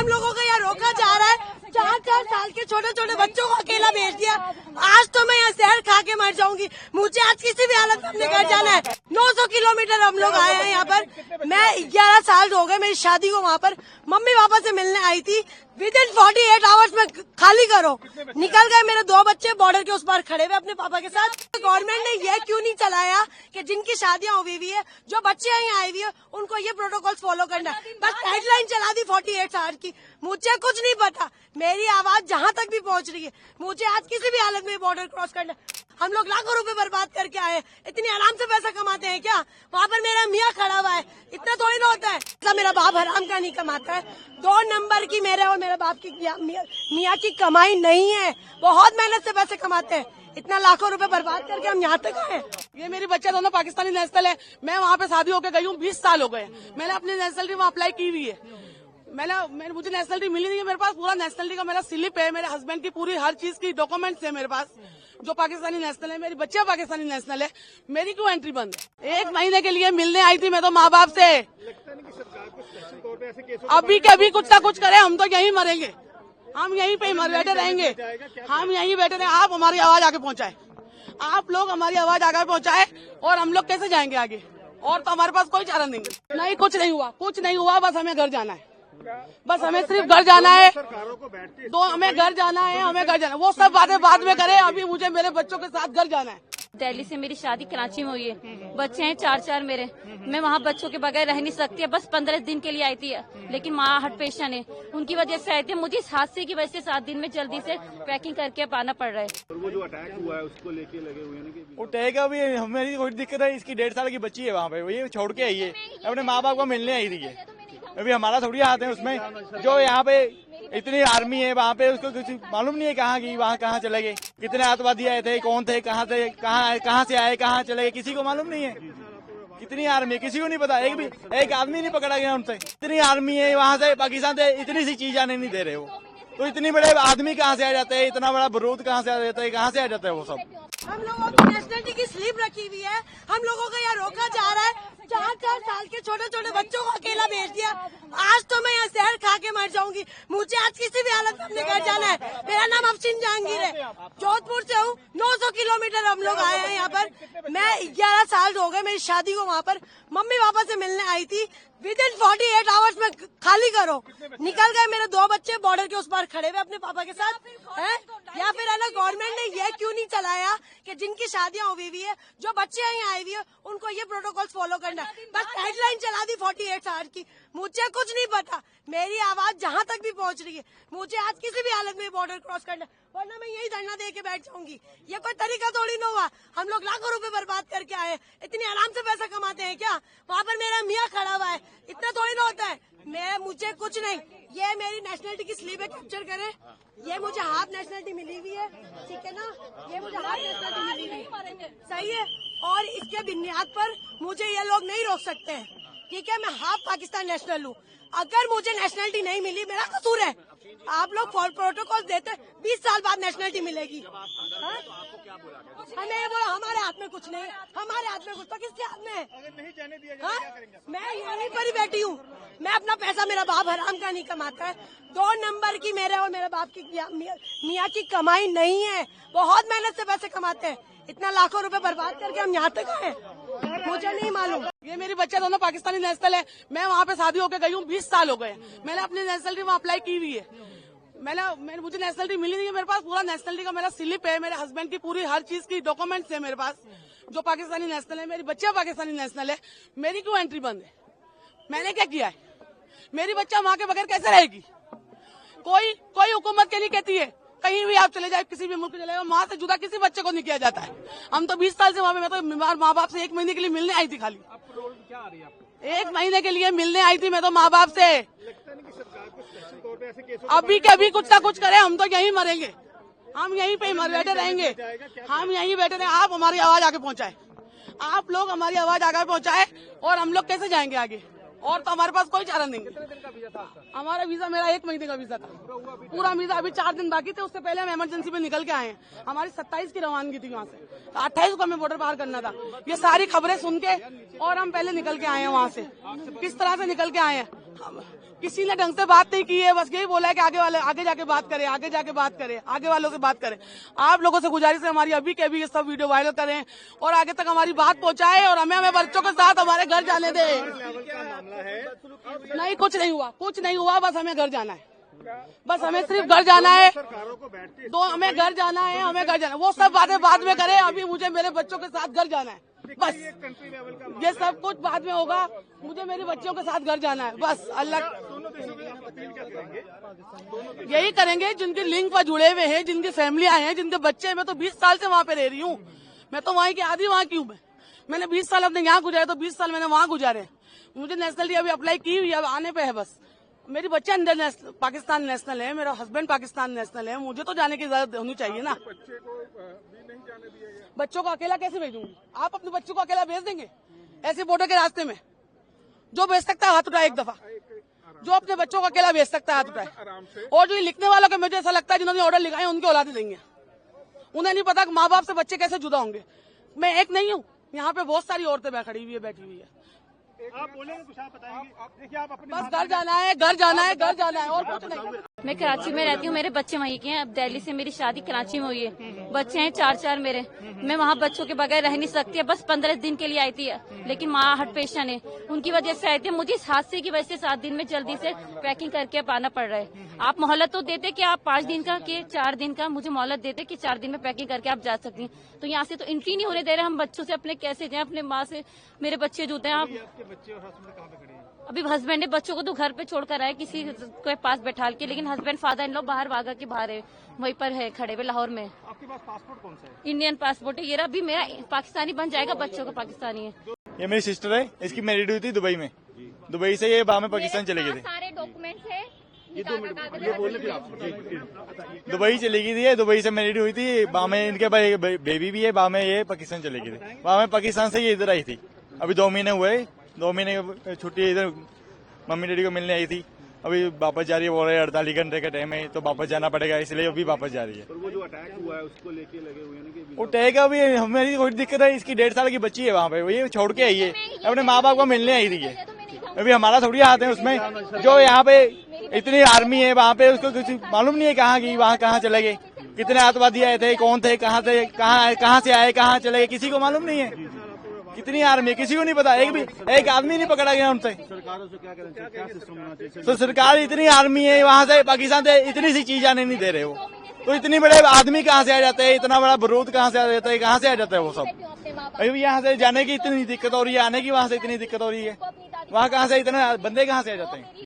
लोगों को यहाँ रोका जा रहा है। 4-4 साल के छोटे छोटे बच्चों को अकेला भेज दिया। आज तो मैं यहाँ जहर खा के मर जाऊंगी। मुझे आज किसी भी हालत में अपने घर जाना है। 900 किलोमीटर हम लोग आए हैं यहाँ पर। मैं 11 साल हो गए मेरी शादी को। वहाँ पर मम्मी पापा से मिलने आई थी। विदिन 48 आवर्स में खाली करो। निकल गए मेरे 2 बच्चे बॉर्डर के उस पार खड़े हुए अपने पापा के साथ। गवर्नमेंट ने ये क्यों नहीं चलाया कि जिनकी शादियां हुई हुई है, जो बच्चे यहाँ आई हुई है, उनको ये प्रोटोकॉल्स फॉलो करना है। बस गाइडलाइन चला दी 48 आवर की। मुझे कुछ नहीं पता। मेरी आवाज जहाँ तक भी पहुँच रही है, मुझे आज किसी भी हालत में बॉर्डर क्रॉस करना है। हम लोग लाखों रुपए बर्बाद करके आए। इतनी आराम से पैसा कमाते हैं क्या? वहाँ पर मेरा मियाँ खड़ा हुआ है। इतना थोड़ी ना होता है। ऐसा मेरा बाप हराम का नहीं कमाता है। 2 नंबर की मेरे और मेरे बाप की मियाँ की कमाई नहीं है। बहुत मेहनत से पैसे कमाते हैं। इतना लाखों रुपए बर्बाद करके हम यहाँ तक आए। ये मेरी बच्चे दोनों पाकिस्तानी नेशनल है। मैं वहाँ पे शादी होकर गई हूँ। 20 साल हो गए। मैंने अपनी नेशनलिटी वहाँ अप्लाई की हुई है। मुझे नेशनलिटी मिली नहीं है। मेरे पास पूरा नेशनलिटी का मेरा स्लिप है। मेरे हस्बैंड की पूरी हर चीज की डॉक्यूमेंट्स है मेरे पास, जो पाकिस्तानी नेशनल है। मेरी बच्चे पाकिस्तानी नेशनल है। मेरी क्यों एंट्री बंद है? 1 महीने के लिए मिलने आई थी मैं तो माँ बाप से। अभी के अभी कुछ ना कुछ करे, हम तो यहीं मरेंगे। हम यहीं पे बैठे रहेंगे। हम यहीं बैठे रहेंगे। आप हमारी आवाज आगे पहुँचाए। आप लोग हमारी आवाज आगे पहुँचाए और हम लोग कैसे जाएंगे आगे? और तो हमारे पास कोई चारा नहीं है। नहीं, कुछ नहीं हुआ। कुछ नहीं हुआ। बस हमें घर जाना है। बस हमें सिर्फ घर जाना है। हमें घर जाना है। हमें घर जाना है। वो सब बातें बाद में करें। अभी मुझे मेरे बच्चों के साथ घर जाना है। दिल्ली से मेरी शादी कराची में हुई है। बच्चे हैं 4-4 मेरे। मैं वहाँ बच्चों के बगैर रह नहीं सकती। बस 15 दिन के लिए आई थी, लेकिन माँ हट पेशेंट है, उनकी वजह से आई थी। मुझे इस हादसे की वजह से 7 दिन में जल्दी से पैकिंग करके पाना पड़ रहा है। वो जो अटैक हुआ है उसको लेके लगे हुए हैं कि अटैक अभी हमें कोई दिक्कत है। इसकी 1.5 साल की बच्ची है वहाँ पे। वो ये छोड़ के आई है। अपने माँ बाप को मिलने आई थी। अभी हमारा थोड़ी हाथ है उसमें। जो यहाँ पे इतनी आर्मी है वहाँ पे, उसको कुछ मालूम नहीं है कहाँ की, वहाँ कहाँ चले गए, कितने आतंकवादी आए थे, कौन थे, कहाँ से आए, कहाँ चले गए, किसी को मालूम नहीं है। कितनी आर्मी है किसी को नहीं पता। एक आदमी नहीं पकड़ा गया उनसे। इतनी आर्मी है वहाँ से, पाकिस्तान से इतनी सी चीज आने नहीं दे रहे वो। तो इतनी बड़े आदमी कहाँ से आ जाते हैं? इतना बड़ा बारूद कहाँ से आ जाता है? कहाँ से आ जाता है वो सब? हम लोगों की नेशनलिटी की स्लिप रखी हुई है। हम लोगों को यहाँ रोका जा रहा है। 4-4 साल के छोटे छोटे बच्चों को अकेला भेज दिया। आज तो मैं यहाँ जहर खा के मर जाऊंगी। मुझे आज किसी भी हालत में अपने घर जाना है। मेरा नाम अफसीन जहांगीर है। जोधपुर से हूँ। 900 किलोमीटर हम लोग आए हैं यहाँ पर। मैं 11 साल हो गए मेरी शादी को। वहाँ पर मम्मी पापा से मिलने आई थी। विदिन 48 आवर्स में खाली करो। निकल गए मेरे 2 बच्चे बॉर्डर के उस पार खड़े हुए अपने पापा के साथ है। या फिर है ना, गवर्नमेंट ने ये क्यों नहीं चलाया कि जिनकी शादियां हुई हुई है, जो बच्चे यहाँ आई हुई है, उनको ये प्रोटोकॉल्स फॉलो करना है। बस गाइडलाइन चला दी 48 आवर की। मुझे कुछ नहीं पता। मेरी आवाज जहाँ तक भी पहुँच रही है, मुझे आज किसी भी हालत में बॉर्डर क्रॉस करना है, वरना मैं यही धरना दे के बैठ जाऊंगी। ये कोई तरीका थोड़ी ना हुआ। हम लोग लाखों रुपए बर्बाद करके आए। इतनी आराम से पैसा कमाते हैं क्या? वहाँ पर मेरा मियाँ खड़ा हुआ है। इतना थोड़ी ना होता है। मुझे कुछ नहीं। ये मेरी नेशनलिटी की स्लीप है, कैप्चर करे। ये मुझे हाफ नेशनलिटी मिली हुई है, ठीक है ना? ये मुझे हाफ नेशनलिटी मिली हुई है, सही है। और इसके बुनियाद पर मुझे ये लोग नहीं रोक सकते हैं, ठीक है? मैं हाफ पाकिस्तान नेशनल हूँ। अगर मुझे नेशनलिटी नहीं मिली, मेरा कसूर है। आप लोग प्रोटोकॉल देते, 20 साल बाद नेशनलिटी मिलेगी। हमें ये बोला हमारे हाथ में कुछ नहीं है। हमारे हाथ में कुछ तो किसके हाथ में है? अगर नहीं जाने दिया जाए क्या करेंगे? मैं यहीं पर ही बैठी हूँ। मैं अपना पैसा, मेरा बाप हराम का नहीं कमाता है। 2 नंबर की मेरे और मेरे बाप की मियाँ की कमाई नहीं है। बहुत मेहनत से पैसे कमाते हैं। इतना लाखों रुपए बर्बाद करके हम यहाँ तक आए, मुझे नहीं मालूम। ये मेरी बच्चे दोनों पाकिस्तानी नेशनल है। मैं वहाँ पे शादी होकर गई हूँ। 20 साल हो गए। मैंने अपनी नेशनलिटी वहाँ अप्लाई की हुई है। मुझे नेशनलिटी मिली नहीं है। मेरे पास पूरा नेशनलिटी का मेरा स्लिप है। मेरे हस्बैंड की पूरी हर चीज की डॉक्यूमेंट्स है मेरे पास, जो पाकिस्तानी नेशनल है। मेरी बच्चे पाकिस्तानी नेशनल है। मेरी क्यों एंट्री बंद है? मैंने क्या किया है? मेरी बच्चा माँ के बगैर कैसे रहेगी? कोई हुकूमत के लिए कहती है कहीं भी आप चले जाए, किसी भी मुल्क चले जाए, माँ से जुदा किसी बच्चे को नहीं किया जाता है। हम तो 20 साल से वहाँ पे, मैं तो बीमार माँ बाप से 1 महीने के लिए मिलने आई थी। खाली आपको रोल क्या आ रही है आपको? 1 महीने के लिए मिलने आई थी मैं तो माँ बाप से। लगता नहीं कि सरकार को स्पेशल तौर पे ऐसे केसों अभी के अभी कुछ ना कुछ करे, हम तो यहीं मरेंगे। हम यहीं पे बैठे रहेंगे। हम यहीं बैठे रहेंगे। आप हमारी आवाज आगे पहुँचाए। आप लोग हमारी आवाज आगे पहुँचाए और हम लोग कैसे जाएंगे आगे? और तो हमारे पास कोई चारा नहीं। कितने दिन का वीजा था आपका? हमारा वीजा, मेरा 1 महीने का वीजा था। पूरा वीजा अभी 4 दिन बाकी थे। उससे पहले हम इमरजेंसी में निकल के आए हैं। हमारी 27 की रवानगी थी वहाँ से, तो 28 को हमें बॉर्डर पार करना था। ये सारी खबरें सुन के और हम पहले निकल के आए हैं वहाँ से। किस तरह से निकल के आए हैं? किसी ने ढंग से बात नहीं की है, बस यही बोला है कि आगे जाके बात करें, आगे वालों से बात करें। आप लोगों से गुजारिश है हमारी अभी के अभी ये सब वीडियो वायरल करें और आगे तक हमारी बात पहुंचाएं और हमें बच्चों के साथ हमारे घर जाने दें। नहीं, कुछ नहीं हुआ, बस हमें घर जाना है, बस हमें सिर्फ घर जाना है, हमें घर जाना है, वो सब बातें बाद में करें, अभी मुझे मेरे बच्चों के साथ घर जाना है, बस ये सब कुछ बाद में होगा, मुझे मेरे बच्चों के साथ घर जाना है, बस अल्लाह यही करेंगे जिनके लिंक पर जुड़े हुए हैं, जिनकी फैमिलियां हैं, जिनके बच्चे हैं। मैं तो 20 साल से वहाँ पे रह रही हूँ, मैं तो वहीं की आधी वहाँ की हूँ। मैंने 20 साल अपने यहाँ गुजारे तो 20 साल मैंने वहाँ गुजारे। मुझे नेशनलिटी अभी अप्लाई की हुई, अब आने पे है बस। मेरी बच्चे अंदर पाकिस्तान नेशनल है, मेरा हस्बैंड पाकिस्तान नेशनल है, मुझे तो जाने की इजाजत होनी चाहिए ना। बच्चों को अकेला कैसे भेजूंगी? आप अपने बच्चों को अकेला भेज देंगे ऐसे बॉर्डर के रास्ते में? जो भेज सकता है हाथ उठाए एक दफा, जो अपने बच्चों को अकेला भेज सकता है हाथ उठाए। और जो लिखने वालों के मुझे ऐसा लगता है जिन्होंने ऑर्डर लिखा है उनके औलादे देंगे, उन्हें नहीं पता कि माँ बाप से बच्चे कैसे जुदा होंगे। मैं एक नहीं हूँ, यहाँ पे बहुत सारी औरतें खड़ी हुई है, बैठी हुई है। आप बोलेंगे कुछ, आप बताएंगे। देखिए आप अपने बस घर जाना है और कुछ नहीं। मैं कराची में रहती हूँ, मेरे बच्चे वहीं के हैं। अब दिल्ली से मेरी शादी कराची में हुई है, बच्चे हैं 4 मेरे। मैं वहाँ बच्चों के बगैर रह नहीं सकती, बस 15 दिन के लिए आई थी, लेकिन माँ हार्ट पेशेंट है, उनकी वजह से आई थी। मुझे इस हादसे की वजह से 7 दिन में जल्दी से पैकिंग करके अब आना पड़ रहा है। आप मोहलत तो देते कि आप 5 दिन का कि 4 दिन का मुझे मोहलत देते कि 4 दिन में पैकिंग करके आप जा सकती हैं, तो यहाँ से तो एंट्री नहीं होने दे रहे। हम बच्चों से अपने कैसे जाएं? अपने माँ से मेरे बच्चे जुते हैं। आप बच्चे और हस्बैंड कहाँ पे खड़े हैं? अभी हस्बैंड ने बच्चों को तो घर पे छोड़कर आए किसी के पास बैठा के, लेकिन हस्बैंड फादर इन लोग बाहर वागा के बाहर है, वहीं पर है खड़े हुए लाहौर में। आपके पास पासपोर्ट कौन सा है? इंडियन पासपोर्ट है, ये अभी मेरा पाकिस्तानी बन जाएगा, बच्चों का पाकिस्तानी है। ये मेरी सिस्टर है, इसकी मैरिड हुई थी दुबई में, दुबई से ये बाद में पाकिस्तान चले गए थे। सारे डॉक्यूमेंट्स है, दुबई चली गई थी, दुबई से मैरिड हुई थी, वहाँ में इनके भाई बेबी भी है, वहाँ में ये पाकिस्तान चले गए थे। वहाँ में पाकिस्तान से ये इधर आई थी, अभी 2 महीने हुए, 2 महीने छुट्टी इधर मम्मी डैडी को मिलने आई थी। अभी वापस जा रही है, बोल रहे 48 घंटे का टाइम है तो वापस जाना पड़ेगा, इसलिए अभी वापस जा रही है। और वो जो अटैक हुआ है उसको लेके लगे हुए हैं कि वो टैग अभी हमारी कोई दिक्कत है, इसकी 1.5 साल की बच्ची है वहाँ पे, वो ये छोड़ के आई है, अपने माँ बाप को मिलने आई थी। अभी हमारा थोड़ी हाथ है उसमें, जो यहाँ पे इतनी आर्मी है वहाँ पे, उसको कुछ मालूम नहीं है कहाँ की, वहाँ कहाँ चले गए, कितने आतंकवादी आए थे, कौन थे, कहाँ से आए, कहाँ चले गए, किसी को मालूम नहीं है। कितनी आर्मी है किसी को नहीं पता, एक आदमी नहीं पकड़ा गया उनसे। सरकारों से क्या करें, क्या सिस्टम होना चाहिए? तो सरकार इतनी आर्मी है वहाँ से पाकिस्तान से इतनी सी चीज आने नहीं दे रहे, वो तो इतने बड़े आदमी कहाँ से आ जाते हैं, इतना बड़ा बारूद कहाँ से आ जाता है, कहाँ से आ जाता है वो सब। अभी यहाँ से जाने की इतनी दिक्कत हो रही है, आने की वहाँ से इतनी दिक्कत हो रही है, वहाँ कहाँ से इतने बंदे कहाँ से आ जाते हैं।